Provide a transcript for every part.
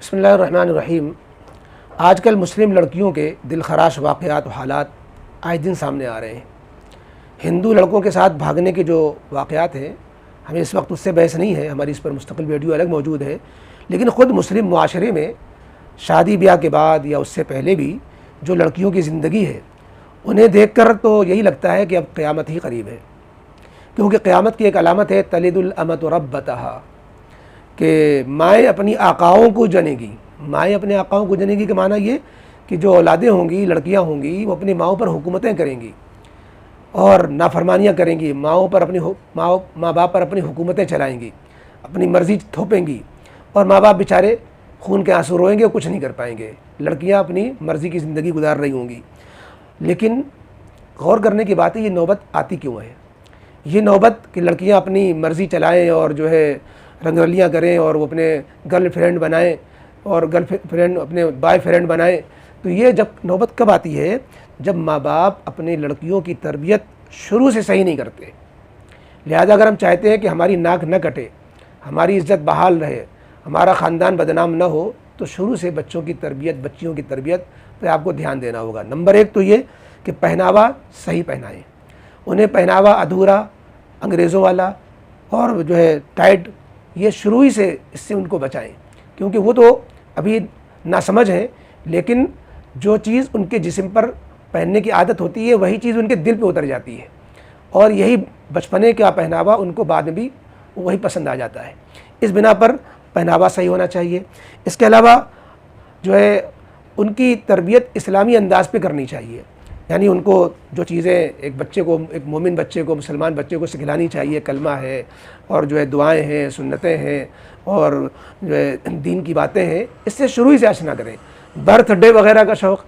बिस्मिल्लाहिर्रहमानिर्रहीम। आजकल मुस्लिम लड़कियों के दिलखराश वाक़यात व हालात आए दिन सामने आ रहे हैं। हिंदू लड़कों के साथ भागने के जो वाक़यात हैं, हमें इस वक्त उससे बहस नहीं है, हमारी इस पर मुस्तकिल वीडियो अलग मौजूद है। लेकिन ख़ुद मुस्लिम मुआशरे में शादी ब्याह के बाद या उससे पहले भी जो लड़कियों की ज़िंदगी है, उन्हें देख कर तो यही लगता है कि अब क़यामत ही करीब है। क्योंकि क़यामत की एक अलामत है तलिदुल अमतु रब्बतहा, कि माएँ अपनी आकाओं को जनेगी। माएँ अपने आकाओं को जनेगी का माना ये कि जो औलादें होंगी, लड़कियां होंगी, वो अपनी माओं पर हुकूमतें करेंगी और नाफरमानियाँ करेंगी। माँ बाप पर अपनी हुकूमतें चलाएंगी, अपनी मर्ज़ी थोपेंगी और माँ बाप बेचारे खून के आंसू रोएंगे और कुछ नहीं कर पाएंगे। लड़कियां अपनी मर्ज़ी की ज़िंदगी गुजार रही होंगी। लेकिन गौर करने की बात है, ये नौबत आती क्यों है? ये नौबत कि लड़कियां अपनी मर्ज़ी चलाएं और जो है रंगरलियाँ करें और वो अपने गर्लफ्रेंड बनाएं और गर्लफ्रेंड अपने बॉयफ्रेंड बनाएं। तो ये जब नौबत कब आती है? जब माँ बाप अपने लड़कियों की तरबियत शुरू से सही नहीं करते। लिहाजा अगर हम चाहते हैं कि हमारी नाक न कटे, हमारी इज़्ज़त बहाल रहे, हमारा ख़ानदान बदनाम न हो, तो शुरू से बच्चियों की तरबियत पर आपको ध्यान देना होगा। नंबर एक तो ये कि पहनावा सही पहनाएं। उन्हें पहनावा अधूरा, अंग्रेज़ों वाला और जो है टाइट, ये शुरू ही से इससे उनको बचाएं। क्योंकि वो तो अभी नासमझ हैं, लेकिन जो चीज़ उनके जिस्म पर पहनने की आदत होती है, वही चीज़ उनके दिल पे उतर जाती है और यही बचपने का पहनावा उनको बाद में भी वही पसंद आ जाता है। इस बिना पर पहनावा सही होना चाहिए। इसके अलावा जो है उनकी तरबियत इस्लामी अंदाज़ पे करनी चाहिए। यानी उनको जो चीज़ें एक बच्चे को, एक मोमिन बच्चे को, मुसलमान बच्चे को सिखलानी चाहिए, कलमा है और जो है दुआएं हैं, सुन्नतें हैं और जो है दीन की बातें हैं, इससे शुरू ही से आशना करें। बर्थडे वगैरह का शौक़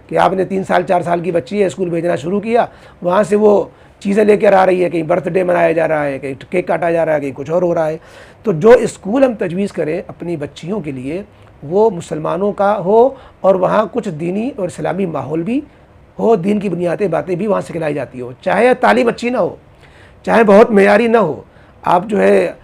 कि आपने 3 साल 4 साल की बच्ची है, स्कूल भेजना शुरू किया, वहाँ से वो चीज़ें लेकर आ रही है, कहीं बर्थडे मनाया जा रहा है, कहीं केक काटा जा रहा है, कहीं कुछ और हो रहा है। तो जो स्कूल हम तजवीज़ करें अपनी बच्चियों के लिए, वो मुसलमानों का हो और वहाँ कुछ दीनी और इस्लामी माहौल भी हो, दीन की बुनियादी बातें भी वहाँ सिखलाई जाती हो। चाहे तालीम अच्छी ना हो, चाहे बहुत मेयारी ना हो, आप जो है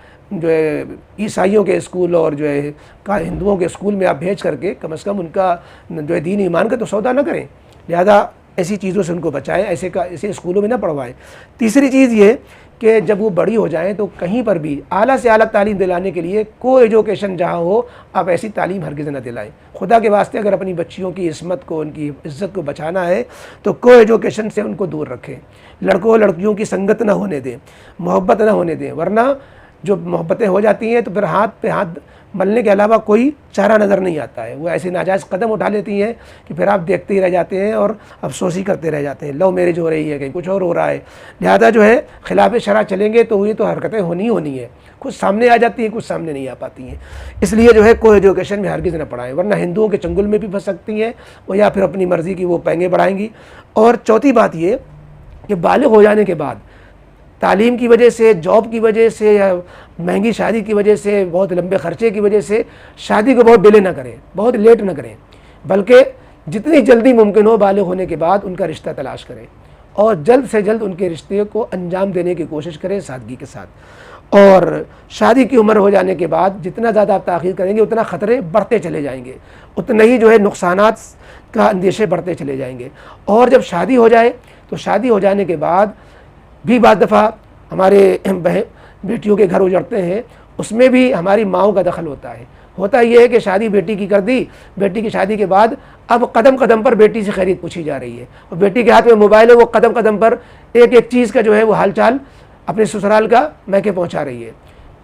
ईसाइयों के स्कूल और जो है हिंदुओं के स्कूल में आप भेज करके कम से कम उनका जो है दीन ईमान का तो सौदा ना करें। लिहाजा ऐसी चीज़ों से उनको बचाएं, ऐसे स्कूलों में ना पढ़वाएं। तीसरी चीज़ ये कि जब वो बड़ी हो जाएं तो कहीं पर भी आला से आला तालीम दिलाने के लिए को एजुकेशन जहाँ हो, आप ऐसी तालीम हरगिज़ न दिलाएं। खुदा के वास्ते अगर अपनी बच्चियों की इस्मत को, उनकी इज़्ज़त को बचाना है तो को एजुकेशन से उनको दूर रखें। लड़कों लड़कियों की संगत ना होने दें, मोहब्बत ना होने दें, वरना जो मोहब्बतें हो जाती हैं तो फिर हाथ पे हाथ मलने के अलावा कोई चारा नज़र नहीं आता है। वो ऐसे नाजायज़ कदम उठा लेती हैं कि फिर आप देखते ही रह जाते हैं और अफसोस ही करते रह जाते हैं। लव मैरिज हो रही है, कहीं कुछ और हो रहा है। लिहाजा जो है खिलाफ शरा चलेंगे तो ये तो हरकतें होनी है, कुछ सामने आ जाती हैं, कुछ सामने नहीं आ पाती हैं। इसलिए जो है को एजुकेशन में हरगिज़ न पढ़ाएं, वरना हिंदुओं के चंगुल में भी फंस सकती हैं और या फिर अपनी मर्ज़ी की वो पैंगे बढ़ाएंगी। और चौथी बात ये कि बालिग हो जाने के बाद तालीम की वजह से, जॉब की वजह से या महंगी शादी की वजह से, बहुत लंबे खर्चे की वजह से शादी को बहुत डिले ना करें, बहुत लेट ना करें, बल्कि जितनी जल्दी मुमकिन हो बालिग होने के बाद उनका रिश्ता तलाश करें और जल्द से जल्द उनके रिश्ते को अंजाम देने की कोशिश करें सादगी के साथ। और शादी की उम्र हो जाने के बाद जितना ज़्यादा आप ताख़ीर करेंगे उतना ख़तरे बढ़ते चले जाएंगे, उतने ही जो है नुकसानात का अंदेशे बढ़ते चले जाएंगे। और जब शादी हो जाए तो शादी हो जाने के बाद भी बाद दफ़ा हमारे बेटियों के घर उजड़ते हैं, उसमें भी हमारी माओं का दखल होता है। होता यह है कि शादी बेटी की कर दी, बेटी की शादी के बाद अब कदम कदम पर बेटी से खैरियत पूछी जा रही है और बेटी के हाथ में मोबाइल है, वो कदम कदम पर एक एक चीज़ का जो है वो हालचाल अपने ससुराल का मैके पहुँचा रही है।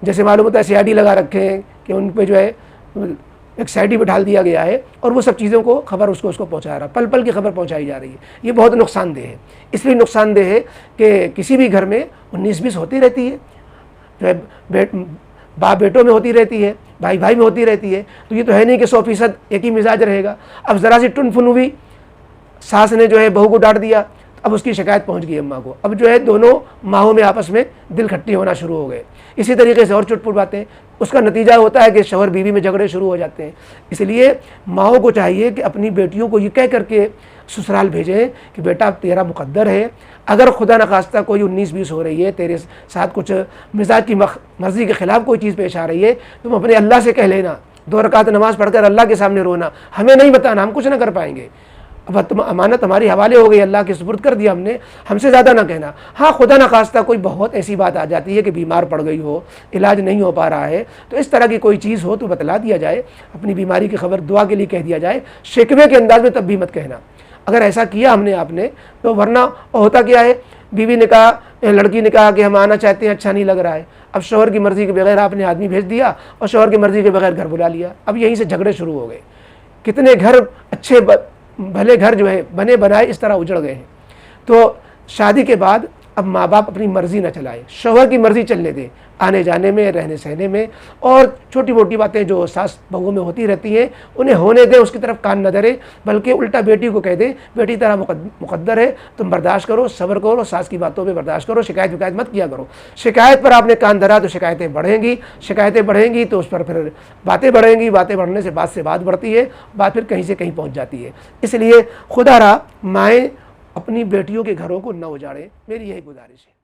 जैसे मालूम होता है CID लगा रखे हैं कि उन पर जो है एक साइड ही बिठा दिया गया है और वो सब चीज़ों को खबर उसको पहुंचा रहा, पल पल की खबर पहुंचाई जा रही है। ये बहुत नुकसानदेह है। इसलिए नुकसानदेह है कि किसी भी घर में 19-20 होती रहती है, जो है बाप बेटों में होती रहती है, भाई भाई में होती रहती है। तो ये तो है नहीं कि 100% एक ही मिजाज रहेगा। अब ज़रा सी टुनफुन हुई, सास ने जो है बहू को डांट दिया, अब उसकी शिकायत पहुंच गई अम्मा को। अब जो है दोनों माहों में आपस में दिल खट्टी होना शुरू हो गए। इसी तरीके से और चुटपुट बातें, उसका नतीजा होता है कि शौहर बीवी में झगड़े शुरू हो जाते हैं। इसलिए माओं को चाहिए कि अपनी बेटियों को ये कह करके ससुराल भेजें कि बेटा तेरा मुकद्दर है, अगर खुदा न खास्ता कोई 19-20 हो रही है, तेरे साथ कुछ मिजाज की मर्ज़ी के ख़िलाफ़ कोई चीज़ पेश आ रही है, तुम अपने अल्लाह से कह लेना 2 रकात नमाज़ पढ़कर अल्लाह के सामने रोना, हमें नहीं बताना, हम कुछ ना कर पाएंगे। अब अमानत हमारी हवाले हो गई, अल्लाह के सुपुर्द कर दिया हमने, हमसे ज़्यादा ना कहना। हाँ, खुदा न खास्ता कोई बहुत ऐसी बात आ जाती है कि बीमार पड़ गई हो, इलाज नहीं हो पा रहा है, तो इस तरह की कोई चीज़ हो तो बतला दिया जाए, अपनी बीमारी की खबर दुआ के लिए कह दिया जाए, शिकवे के अंदाज में तब भी मत कहना। अगर ऐसा किया हमने आपने तो वरना होता क्या है, बीवी ने कहा, लड़की ने कहा कि हम आना चाहते हैं, अच्छा नहीं लग रहा है। अब शौहर की मर्ज़ी के बगैर आपने आदमी भेज दिया और शौहर की मर्ज़ी के बगैर घर बुला लिया। अब यहीं से झगड़े शुरू हो गए। कितने घर अच्छे भले घर जो है बने बनाए इस तरह उजड़ गए हैं। तो शादी के बाद अब माँ बाप अपनी मर्ज़ी न चलाए, शौहर की मर्ज़ी चलने दें, आने जाने में, रहने सहने में, और छोटी मोटी बातें जो सास बहू में होती रहती हैं उन्हें होने दें, उसकी तरफ कान न धरे, बल्कि उल्टा बेटी को कह दें, बेटी तेरा मुकद्दर है, तुम बर्दाश्त करो, सब्र करो, सास की बातों पे बर्दाश्त करो, शिकायत मत किया करो। शिकायत पर आपने कान धरा तो शिकायतें बढ़ेंगी तो उस पर फिर बातें बढ़ेंगी, बातें बढ़ने से बात बढ़ती है, बात फिर कहीं से कहीं पहुँच जाती है। इसलिए खुदा रहा माएँ अपनी बेटियों के घरों को न उजाड़ें, मेरी यही गुजारिश है।